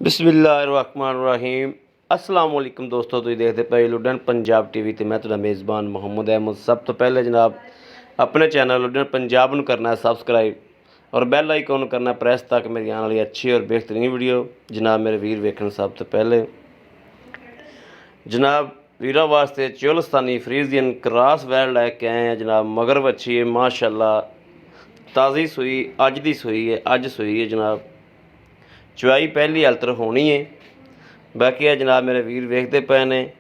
बिस्मिल्लाहिर्रहमानिर्रहीम अस्सलाम वालेकुम दोस्तों, तुसीं देखते पे लुडन पंजाब टीवी ते मैं तुहाडा मेज़बान मुहम्मद अहमद। सब तो पहले जनाब अपने चैनल लुडन पंजाब नूं करना है सबसक्राइब और बैल आइकन करना प्रेस ताकि मेरी आने वाली अच्छी और बेहतरीन वीडियो जनाब मेरे वीर वेखण। सब तो पहले जनाब वीरों वास्ते चोलस्तानी फ्रीजियन क्रॉस वैल लैके आए हैं जनाब। मगर बच्ची है माशाअल्लाह, ताज़ी सूई अज दी सूई है, अज सूई है जनाब। चुआई पहली हलतर होनी है। बाकी है जनाब मेरे वीर वेखते पे ने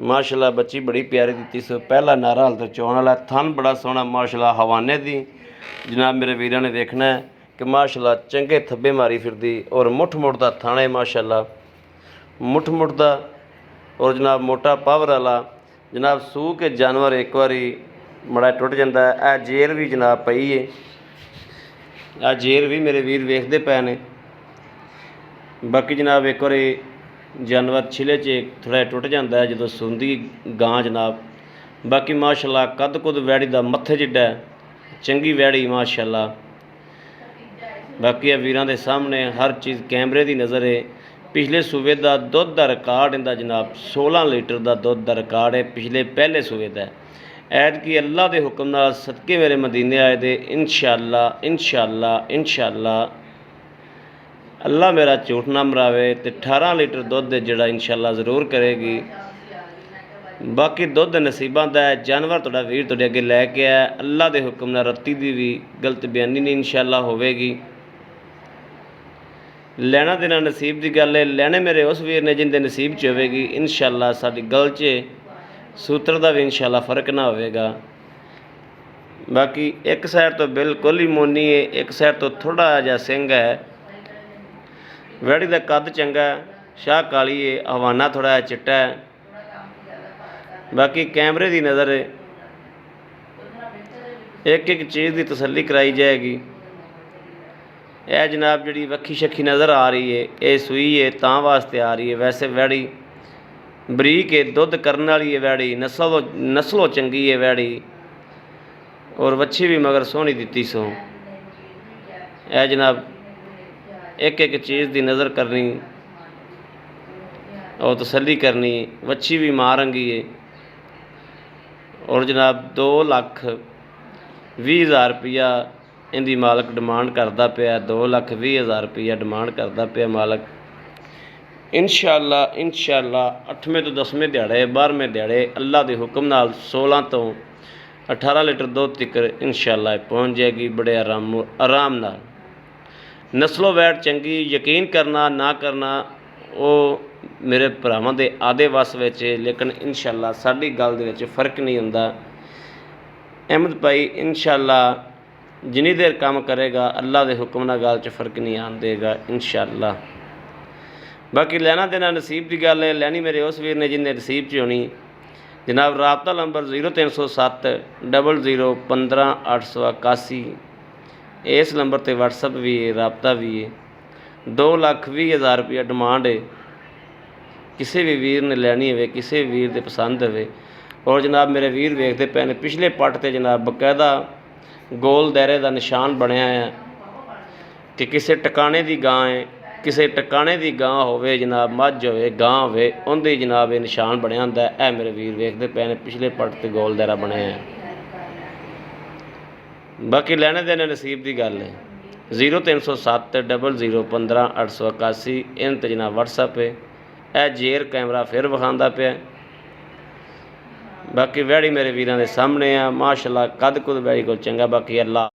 माशाअल्लाह बच्ची बड़ी प्यारी दी सो। पहला नारा हलतर चौन वाला, थन बड़ा सोहना माशाअल्लाह हवाने दी जनाब। मेरे वीरों ने वेखना है कि माशाअल्लाह चंगे थब्बे मारी फिरदी और मुठ मुठ दा थाने माशाअल्लाह मुठ मुठ दा और जनाब मोटा पावर वाला जनाब। सूह के जानवर एक बारी बड़ा टुट जाता है। यह जेर भी जनाब पई है, आ जेर भी मेरे वीर वेखते पे ने। बाकी जनाब एक बार जानवर छिले च थोड़ा टुट जाता है जो सूंदी गां जनाब। बाकी माशाअल्लाह कद कुद वैड़ी का मत्थे जिड्डा चंगी वैड़ी माशाअल्लाह। बाकी वीरां दे सामने हर चीज़ कैमरे की नज़र है। पिछले सूबे का दुध का रिकॉर्ड इंदा जनाब 16 लीटर का दुध का रिकॉर्ड है पिछले पहले सूबे का। ऐतकी अल्लाह के हुक्म नाल सदके मेरे मदीने आए दे इंशाअल्लाह इंशाअल्लाह इंशाअल्लाह अल्लाह मेरा झूठ ना मरावे तो 18 लीटर दुध जड़ा इंशाअल्लाह ज़रूर करेगी। बाकी दुध नसीबों का है। जानवर थोड़ा वीर तुहाडे अगे लैके आया अल्लाह के हुक्म नाल। रत्ती की भी गलत बयानी नहीं इंशाअल्लाह होवेगी। लैना देना नसीब की गल है। लैने मेरे उस वीर ने जिंदे नसीब च होवेगी इंशाअल्लाह। साडी गल च सूत्र का भी इंशाअल्लाह फर्क ना होवेगा। बाकी एक साइड तो बिल्कुल ही मोनी है, एक साइड तो थोड़ा जिहा सिंह है। वैड़ी का कद चंगा, शाह काली है, हवाना थोड़ा जिहा चिट्टा है। बाकी कैमरे की नज़र है, एक एक चीज़ की तसल्ली कराई जाएगी। यह जनाब जी वक्खी शक्खी नज़र आ रही है, ये सूई है तां वास्ते आ रही है। वैसे वैड़ी बरीक है, दुध करने वाली है वैड़ी, नस्लों चंगी है वैड़ी और वच्छी भी मगर सोहनी दिती सो। यह जनाब एक एक चीज़ की नज़र करनी और तसल्ली करनी। वच्छी भी मां रंगी है और जनाब 2,20,000 रुपया इनकी मालक डिमांड करता पिया। 2,20,000 रुपया डिमांड करता पिया मालक। इंशाअल्लाह इंशाअल्लाह 8वें तो 10वें दिहाड़े 12वें दिहाड़े अल्लाह के हुक्म नाल 16 तो 18 लीटर दुध तिकर इंशाअल्लाह पहुँच जाएगी बड़े आराम नाल। नस्लों वैट चंगी, यकीन करना ना करना वो मेरे भरावां दे आदे वस विच है। लेकिन इंशाअल्लाह साडी गल दे विच फर्क नहीं हुंदा। अहमद भाई इंशाअल्लाह जिन्नी देर काम करेगा अल्लाह के हुक्म नाल गल च फर्क नहीं आन देगा इंशाअल्लाह। बाकी लैना देना नसीब की गल है। लैनी मेरे उस वीर ने जिन्हें नसीब च होनी जनाब। राबता नंबर 0307 00 15 881। इस नंबर पर व्हाट्सअप भी है, राबता भी है। 2,20,000 रुपया डिमांड है। किसी भी वीर ने लैनी हो, किसी भी वीर के पसंद हो। और जनाब मेरे वीर वेखते पे ने पिछले पट से जनाब बकायदा गोल दायरे का निशान बनया है कि किसी टकाने की गां है, किसी टकाने की गां होवे जनाब, मझ होवे गां होवे उनके जनाब ये निशान बनया होंदा है। यह मेरे वीर वेखते पे ने पिछले पट से गोल दायरा बनया है। बाकी लैने देने नसीब की गल है। 0307 00 15 881 इन ते जनाब व्हाट्सअप है। यह जेर कैमरा फिर विखांदा पिया। बाकी वैड़ी मेरे वीरां दे सामने आ माशाअल्लाह कद कुद वैड़ी को चंगा। बाकी अल्लाह